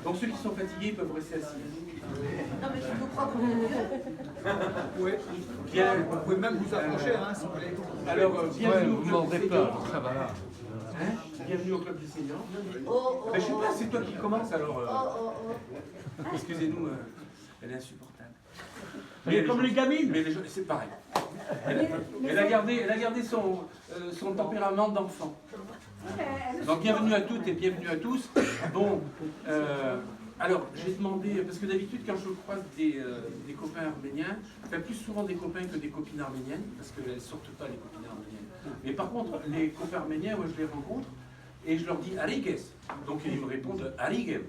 Donc ceux qui sont fatigués peuvent rester assis. Non, mais je vous crois que vous Oui. Bien. Vous pouvez même vous approcher, hein, si vous voulez. Alors, bienvenue au Club des Seniors. Ça va là. Hein, bienvenue au Club des Seniors. Oh, Ben, je sais pas, c'est toi qui commence alors. oh. Excusez-nous, elle est insupportable. Mais comme les gamines. Mais les gens, c'est pareil. Elle a gardé son tempérament d'enfant. Donc bienvenue à toutes et bienvenue à tous. Bon, alors j'ai demandé, parce que d'habitude quand je croise des copains arméniens, enfin plus souvent des copains que des copines arméniennes, parce qu'elles ne sortent pas les copines arméniennes. Mais par contre, les copains arméniens, moi je les rencontre et je leur dis Ariges. Donc ils me répondent Arigem.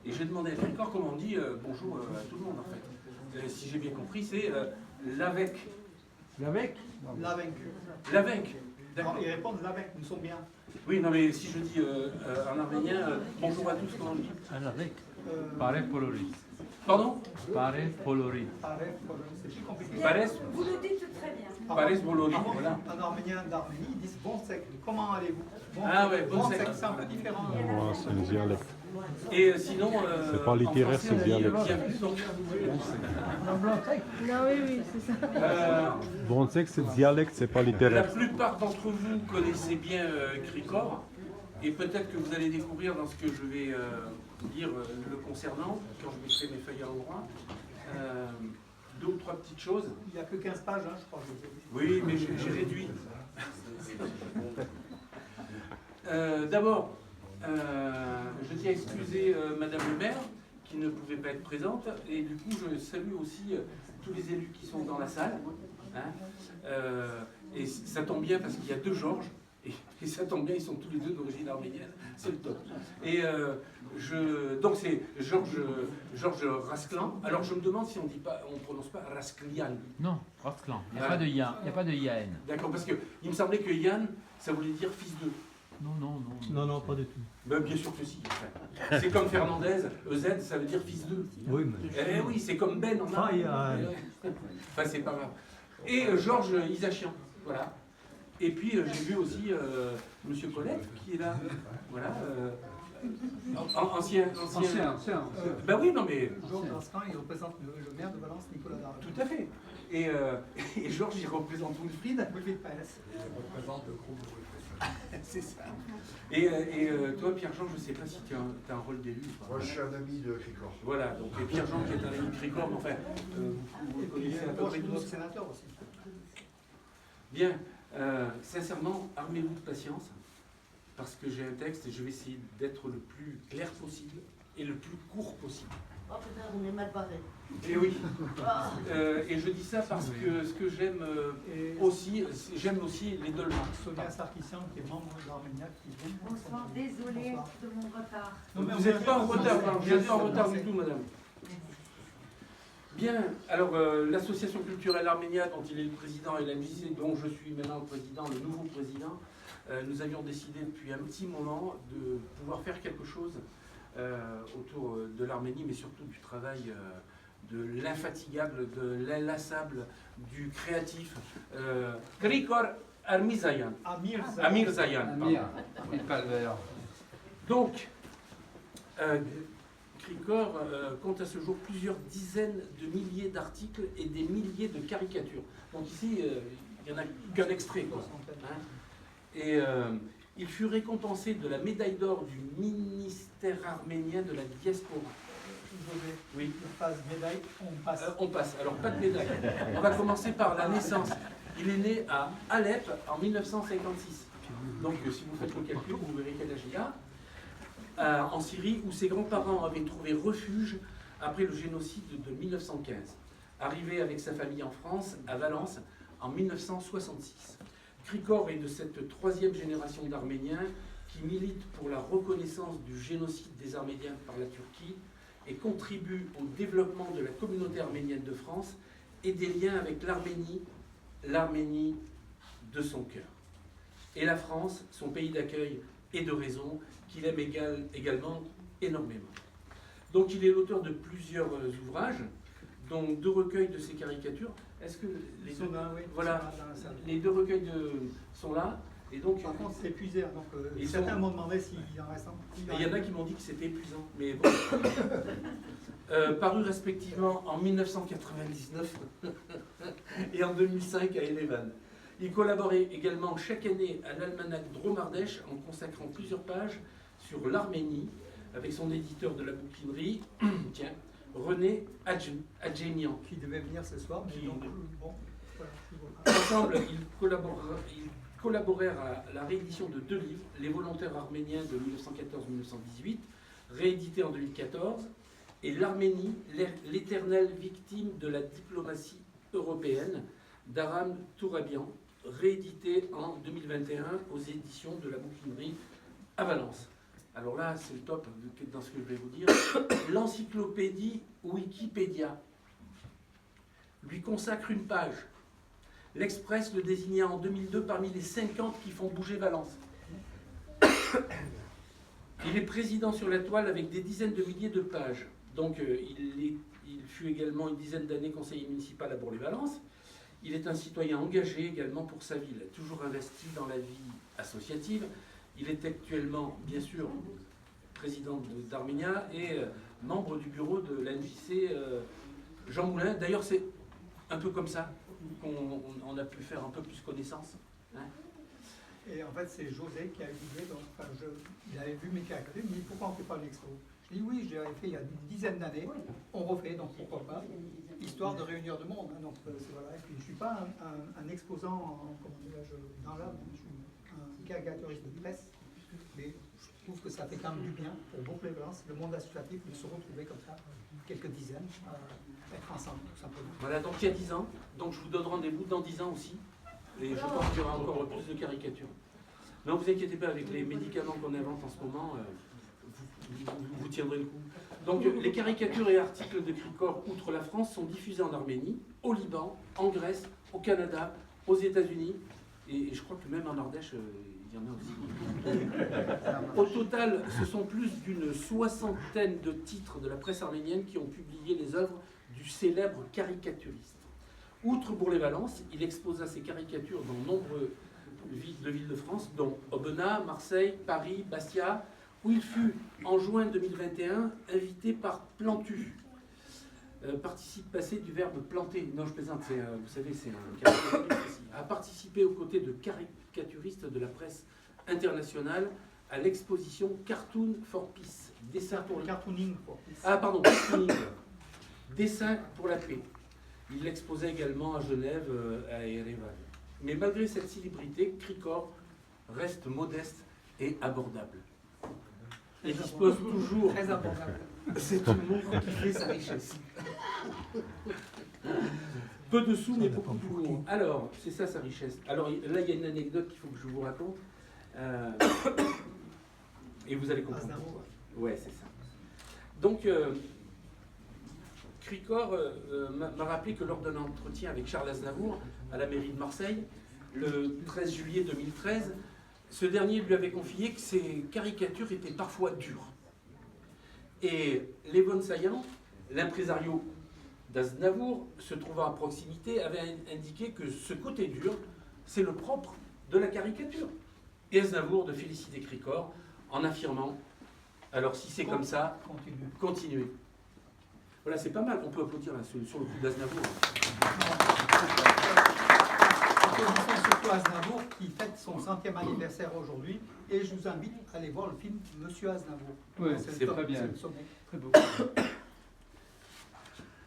Et j'ai demandé à Fricor comment on dit bonjour à tout le monde en fait. Si j'ai bien compris, c'est l'avec. L'avec? L'avec. L'avec. D'accord. Ils répondent l'avec, nous sommes bien. Oui, non, mais si je dis en arménien, bonjour à tous, comment on dit? L'avec. Pare polori. Pardon? Pare polori. C'est plus compliqué. Pares? Vous le dites très bien. Pares bolori, voilà. En arménien d'Arménie, ils disent bon sec. Comment allez-vous? Bon, Ah ouais, bon sec. c'est un peu différent. Ouais, c'est un dialecte. Et sinon, C'est pas littéraire, en français, c'est on dit, dialecte. bienvenue, donc, Non, oui, c'est ça. Bon, c'est que c'est dialecte, c'est pas la littéraire. plupart d'entre vous connaissez bien Krikor, et peut-être que vous allez découvrir dans ce que je vais dire le concernant, quand je mettrai mes feuilles à l'endroit, deux ou trois petites choses. Il n'y a que 15 pages, hein, je crois. Oui, mais j'ai réduit. D'abord, je tiens à excuser Madame le maire qui ne pouvait pas être présente, et du coup je salue aussi tous les élus qui sont dans la salle. Hein. Et ça tombe bien parce qu'il y a deux Georges, et ça tombe bien, ils sont tous les deux d'origine arménienne, c'est le top. Et donc c'est Georges Rasclan. Alors je me demande si on ne prononce pas Rasklian. Non, Rasclan. Il n'y a Ouais. pas de Yann. Il n'y a pas de Yann. D'accord, parce qu'il me semblait que Yann, ça voulait dire fils de. Non, non, non. Non, non, pas du tout. Ben, bien sûr que si. C'est comme Fernandez, EZ, ça veut dire fils d'eux. Oui, mais. Eh oui, c'est comme Ben en Ah, il y a- Enfin, c'est pas grave. Et Georges Isachian, voilà. Et puis j'ai vu aussi Monsieur Colette qui est là. Voilà. Ancien. Ben oui, non mais. Georges Rascan, il représente le maire de Valence, Nicolas Darel. Tout à fait. Et Georges, il représente Wilfried. Wilfried Paes. C'est ça. Et toi, Pierre-Jean, je ne sais pas si tu as un rôle d'élu ou pas. Moi, je suis un ami de Cricor. Voilà, donc et Pierre-Jean qui est un ami de Cricor, mais enfin, vous Et puis, connaissez à peu moi, près je suis notre tous. sénateur aussi. Bien, sincèrement, armez-vous de patience, parce que j'ai un texte et je vais essayer d'être le plus clair possible et le plus court possible. Oh putain, on est mal barré. Et oui. Et je dis ça parce que ce que j'aime aussi, j'aime aussi les dolmens. Sonia Sarkissian, qui est membre de l'Arménia, qui vient. Bonsoir, désolée de mon retard. Non, mais Vous on n'êtes pas en vient retard, commencer. vous n'êtes pas en retard du tout, madame. Bien, alors l'association culturelle Arménia, dont il est le président, et la MJC, dont je suis maintenant le président, le nouveau président, nous avions décidé depuis un petit moment de pouvoir faire quelque chose autour de l'Arménie, mais surtout du travail de l'infatigable, de l'inlassable, du créatif. Krikor Armizayan. Amir Zayan. pardon. Donc, Krikor compte à ce jour plusieurs dizaines de milliers d'articles et des milliers de caricatures. Donc ici, il n'y en a qu'un extrait, quoi. Hein. Et il fut récompensé de la médaille d'or du ministère arménien de la diaspora. Oui. Le passe médaille, on passe. On passe. Alors, pas de médaille. On va commencer par la naissance. Il est né à Alep en 1956. Donc, si vous faites le calcul, vous verrez quel âge il a. En Syrie, où ses grands-parents avaient trouvé refuge après le génocide de 1915. Arrivé avec sa famille en France, à Valence, en 1966. Krikor est de cette troisième génération d'Arméniens qui militent pour la reconnaissance du génocide des Arméniens par la Turquie et contribue au développement de la communauté arménienne de France et des liens avec l'Arménie de son cœur. Et la France, son pays d'accueil et de raison, qu'il aime également énormément. Donc il est l'auteur de plusieurs ouvrages, dont 2 recueils de ses caricatures. Est-ce que les deux, voilà, les 2 recueils sont là? Et donc, Par contre, c'est épuisé. Hein, donc, Ils certains sont- m'ont demandé s'il en reste un. il y en a qui m'ont dit que c'était épuisant, mais bon. Paru respectivement en 1999 et en 2005 à Erevan. Il collaborait également chaque année à l'almanach Dromardèche en consacrant plusieurs pages sur l'Arménie avec son éditeur de la bouquinerie, tiens, René Adjemian. Qui devait venir ce soir. Mais Qui- donc, bon, voilà, je vois. Ensemble, ils collaborèrent à la réédition de 2 livres, Les volontaires arméniens de 1914-1918, réédité en 2014, et L'Arménie, l'éternelle victime de la diplomatie européenne, d'Aram Tourabian, réédité en 2021 aux éditions de la bouquinerie à Valence. Alors là, c'est le top dans ce que je vais vous dire. L'encyclopédie Wikipédia lui consacre une page. L'Express le désigna en 2002 parmi les 50 qui font bouger Valence. Il est président sur la toile avec des dizaines de milliers de pages. Donc il fut également une dizaine d'années conseiller municipal à Bourg-les-Valence. Il est un citoyen engagé également pour sa ville, toujours investi dans la vie associative. Il est actuellement, bien sûr, président d'Arménia et membre du bureau de l'ANJC Jean Moulin. D'ailleurs, c'est un peu comme ça qu'on a pu faire un peu plus connaissance. Hein. Et en fait, c'est José qui a eu l'idée. Donc, enfin, il avait vu mes caricatures. Il me dit pourquoi on ne fait pas une expo? Je dis oui, j'ai fait il y a une dizaine d'années. On refait, donc pourquoi pas? Histoire de réunir du monde. Hein, donc, voilà. Et puis, je ne suis pas un exposant comment dirais-je, dans l'âme. Je suis un caricaturiste de presse. Mais je trouve que ça fait quand même du bien pour Bourg-les-Valence, le monde associatif, de se retrouver comme ça, quelques dizaines, être ensemble, tout simplement. Voilà, donc il y a 10 ans. Donc je vous donne rendez-vous dans 10 ans aussi. Et je pense qu'il y aura encore plus de caricatures. Non, vous inquiétez pas, avec les médicaments qu'on invente en ce moment, vous tiendrez le coup. Donc les caricatures et articles de Cricor, outre la France, sont diffusés en Arménie, au Liban, en Grèce, au Canada, aux États-Unis, et je crois que même en Ardèche, il y en a aussi. Au total, ce sont plus d'une 60aine de titres de la presse arménienne qui ont publié les œuvres du célèbre caricaturiste. Outre Bourg-les-Valence, il exposa ses caricatures dans nombreuses villes de France, dont Aubenas, Marseille, Paris, Bastia, où il fut, en juin 2021, invité par Plantu. Participe passé du verbe planter. Non, je plaisante, vous savez, c'est un caricaturiste aussi. A participé aux côtés de caricaturistes de la presse internationale à l'exposition Cartoon for Peace. Dessin pour le cartooning. Cartooning. Dessin pour la paix. Il l'exposait également à Genève, à Erevan. Mais malgré cette célébrité, Cricor reste modeste et abordable. Il dispose toujours. Très abordable. C'est une montre qui fait sa richesse. Peu de sous, mais beaucoup d'humour. Alors, c'est ça sa richesse. Alors là, il y a une anecdote qu'il faut que je vous raconte. Et vous allez comprendre pourquoi. Ouais, c'est ça. Donc, Cricor m'a rappelé que lors d'un entretien avec Charles Aznavour à la mairie de Marseille, le 13 juillet 2013, ce dernier lui avait confié que ses caricatures étaient parfois dures. Et Lévon Saillant, l'impresario d'Aznavour, se trouvant à proximité, avait indiqué que ce côté dur, c'est le propre de la caricature. Et Aznavour de féliciter Cricor en affirmant, alors si c'est comme ça, continuez. Voilà, c'est pas mal, on peut applaudir là, sur le coup d'Aznavour. Applaudissons surtout Aznavour qui fête son 100e anniversaire aujourd'hui et je vous invite à aller voir le film Monsieur Aznavour. Oui, le c'est top, très bien. c'est le sommet. Très beau.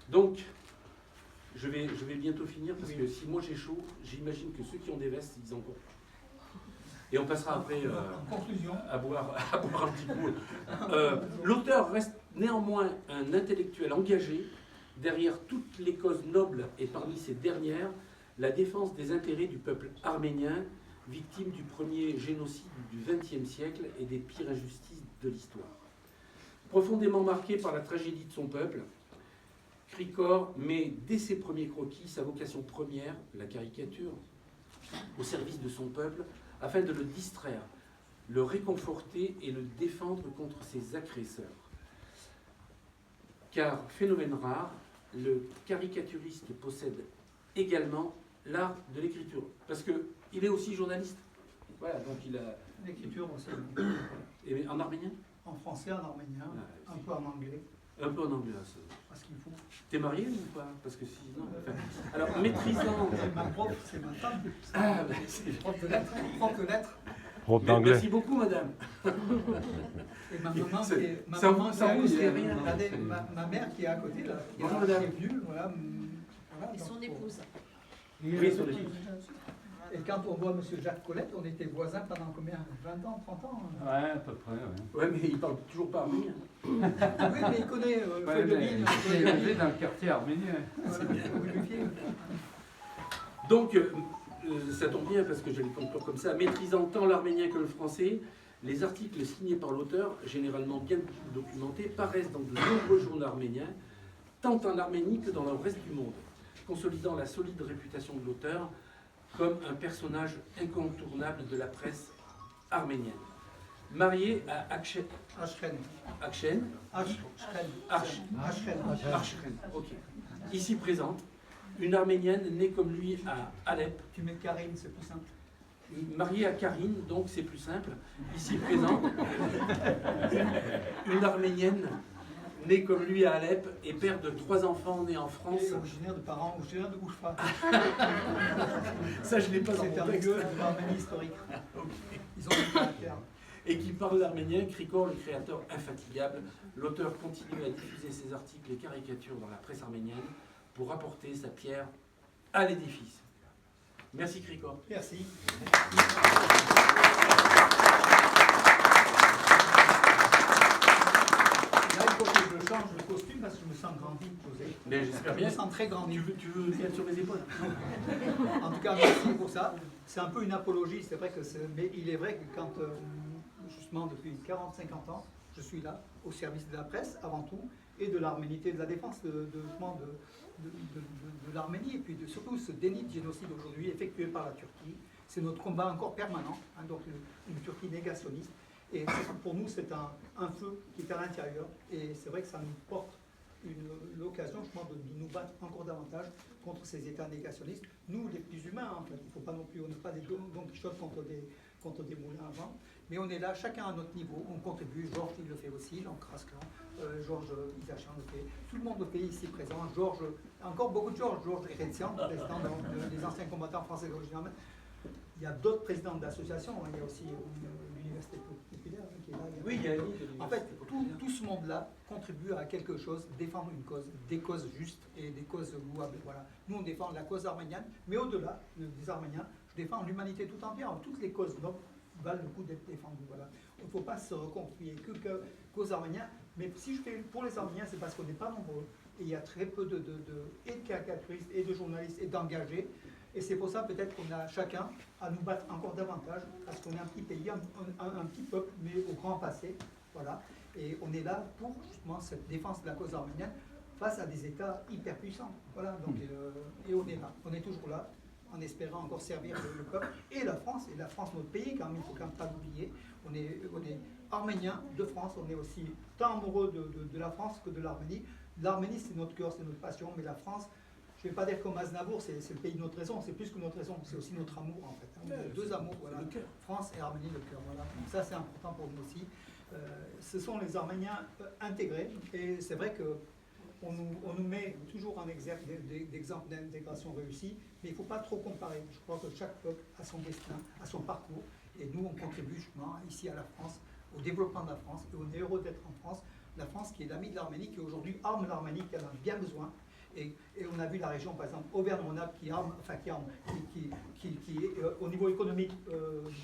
Donc, je vais bientôt finir parce que si moi j'ai chaud, j'imagine que ceux qui ont des vestes, ils en ont. Et on passera après En conclusion, à boire un petit coup. L'auteur reste néanmoins un intellectuel engagé derrière toutes les causes nobles et parmi ces dernières, la défense des intérêts du peuple arménien, victime du premier génocide du XXe siècle et des pires injustices de l'histoire. Profondément marqué par la tragédie de son peuple, Cricor met dès ses premiers croquis sa vocation première, la caricature, au service de son peuple, afin de le distraire, le réconforter et le défendre contre ses agresseurs. Car, phénomène rare, le caricaturiste possède également l'art de l'écriture. Parce qu'il est aussi journaliste. Voilà, donc il a. L'écriture aussi. Et en arménien? En français, en arménien, un peu en anglais, Un peu en anglais. parce qu'il faut. T'es marié ou pas? Parce que sinon. Enfin, alors, maîtrisant. Et ma prof, c'est ma femme, Ah, ben, c'est prof de lettres, prof de lettres. Prof Mais d'anglais. merci beaucoup, madame. Et ma maman qui est, ma Ça maman vous- qui ça est à vous côté, dit rien. regardez, ma mère qui est à côté, là, qui Bonjour, est madame. venue, voilà. Voilà, Et donc, son épouse. Oui, sur les filles. Et quand on voit M. Jacques Colette, on était voisins pendant combien? 20 ans, 30 ans? Ouais, à peu près, ouais. Ouais, mais il parle toujours pas arménien. Oui, mais il connaît Ouais, feuille de mais ligne. il est élevé dans le quartier arménien. Donc, ça tombe bien parce que je vais conclure comme ça. Maîtrisant tant l'arménien que le français, les articles signés par l'auteur, généralement bien documentés, paraissent dans de nombreux journaux arméniens, tant en Arménie que dans le reste du monde, consolidant la solide réputation de l'auteur comme un personnage incontournable de la presse arménienne. Marié à Akshen, Ashken. ok. Ici présente, une Arménienne née comme lui à Alep, Tu mets Karine, c'est plus simple. mariée à Karine, donc c'est plus simple. Ici présente, une Arménienne née comme lui à Alep et père de 3 enfants nés en France. Et originaire de parents, originaire de Oujfa. Ça, je l'ai pas dans C'est mon un texte. lieu de l'Arménie historique. Ils ont du caractère. Et qui parle l'arménien, Krikor, le créateur infatigable. L'auteur continue à diffuser ses articles et caricatures dans la presse arménienne pour apporter sa pierre à l'édifice. Merci Krikor. Merci. Là, il faut que je change de costume parce que je me sens grandi, José. Mais j'espère Je bien. me sens très grandi. Tu veux être sur mes épaules? En tout cas, merci pour ça. C'est un peu une apologie, c'est vrai que mais il est vrai que quand, justement, depuis 40-50 ans, je suis là, au service de la presse, avant tout, et de l'Arménité, de la défense de l'Arménie, et puis surtout ce déni de génocide aujourd'hui effectué par la Turquie. C'est notre combat encore permanent, hein, donc une Turquie négationniste. Et pour nous, c'est un feu qui est à l'intérieur, et c'est vrai que ça nous porte l'occasion justement de nous battre encore davantage contre ces États négationnistes. Nous, les plus humains, en fait, il ne faut pas non plus, on n'est pas des Don Quichotte contre des moulins à vent, mais on est là, chacun à notre niveau, on contribue. Georges, il le fait aussi, Lancrasclan, Georges Isachan le fait, tout le monde le fait ici présent, Georges, encore beaucoup de Georges Eretsian, les anciens combattants français d'origine arménienne. Il y a d'autres présidents d'associations, hein, il y a aussi l'Université populaire hein, qui est là. Oui, il y a en fait, tout ce monde-là contribue à quelque chose, défendre une cause, des causes justes et des causes louables. Voilà. Nous, on défend la cause arménienne, mais au-delà des Arméniens, je défends l'humanité tout entière. Toutes les causes nobles valent le coup d'être défendues. Voilà. Il ne faut pas se reconfiner qu'aux Arméniens, mais si je fais pour les Arméniens, c'est parce qu'on n'est pas nombreux. Et il y a très peu de caricaturistes et de journalistes et d'engagés. Et c'est pour ça peut-être qu'on a chacun à nous battre encore davantage, parce qu'on est un petit pays, un petit peuple, mais au grand passé. Voilà. Et on est là pour justement cette défense de la cause arménienne face à des États hyper puissants. Voilà. Donc, et on est là, on est toujours là, en espérant encore servir le peuple et la France notre pays, quand même, il ne faut quand même pas l'oublier. On est arménien de France, on est aussi tant amoureux de la France que de l'Arménie. L'Arménie, c'est notre cœur, c'est notre passion, mais la France, je ne vais pas dire comme Aznavour, c'est le pays de notre raison, c'est plus que notre raison, c'est aussi notre amour en fait. On a deux amours, voilà. France et Arménie, le cœur. Voilà. Donc ça, c'est important pour nous aussi. Ce sont les Arméniens intégrés, et c'est vrai qu'on nous met toujours en exergue d'exemples d'intégration réussie, mais il ne faut pas trop comparer. Je crois que chaque peuple a son destin, a son parcours, et nous, on contribue justement ici à la France, au développement de la France, et on est heureux d'être en France. La France qui est l'ami de l'Arménie, qui aujourd'hui arme l'Arménie, qui en a bien besoin. Et on a vu la région, par exemple, Auvergne-Rhône-Alpes, qui au niveau économique,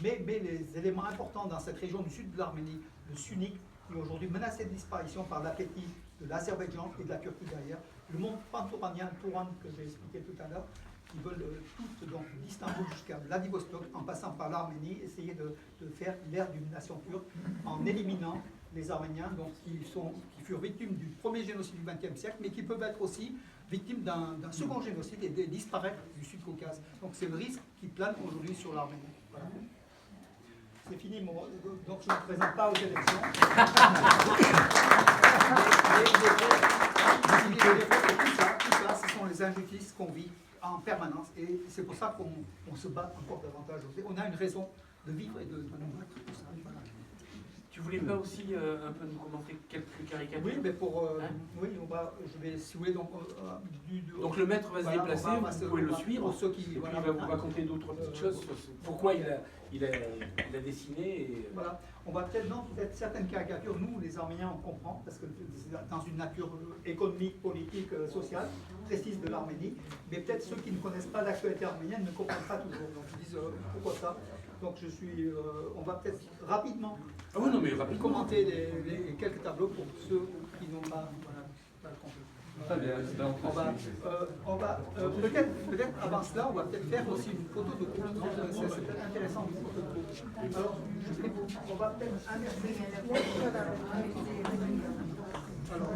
met les éléments importants dans cette région du sud de l'Arménie, le sunnique, qui est aujourd'hui menacé de disparition par l'appétit de l'Azerbaïdjan et de la Turquie derrière. Le monde pantouranien, Touran, que j'ai expliqué tout à l'heure, qui veulent tout, donc d'Istanbul jusqu'à Vladivostok, en passant par l'Arménie, essayer de faire l'ère d'une nation turque en éliminant les Arméniens, donc, qui furent victimes du premier génocide du XXe siècle, mais qui peuvent être aussi victimes d'un second génocide et disparaître du Sud-Caucase. Donc c'est le risque qui plane aujourd'hui sur l'Arménie. Voilà. C'est fini, donc je ne me présente pas aux élections. Tout ça, ce sont les injustices qu'on vit en permanence, et c'est pour ça qu'on se bat encore davantage. On a une raison de vivre et de nous battre. Tout ça, voilà. Tu voulais pas aussi un peu nous commenter quelques caricatures? Oui, mais Hein? oui, je vais, si vous voulez, donc, Donc le maître va se voilà, déplacer, on va vous pouvez le suivre, pour ceux qui, et puis voilà, il va vous raconter d'autres petites choses sur pourquoi il a dessiné. Et... Voilà. On va peut-être certaines caricatures, nous les Arméniens on comprend, parce que c'est dans une nature économique, politique, sociale, précise de l'Arménie, mais peut-être ceux qui ne connaissent pas l'actualité arménienne ne comprennent pas toujours, donc ils disent pourquoi ça. Donc on va peut-être rapidement, Ah oui, non, mais rapidement. commenter les quelques tableaux pour ceux qui n'ont pas, pas compris. Très bien. Donc, On va peut-être avant cela, on va peut-être faire aussi une photo de groupe. C'est peut-être intéressant une photo de groupe. Alors, on va peut-être inverser. Alors,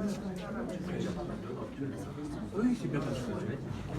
Oui, c'est bien passé. on va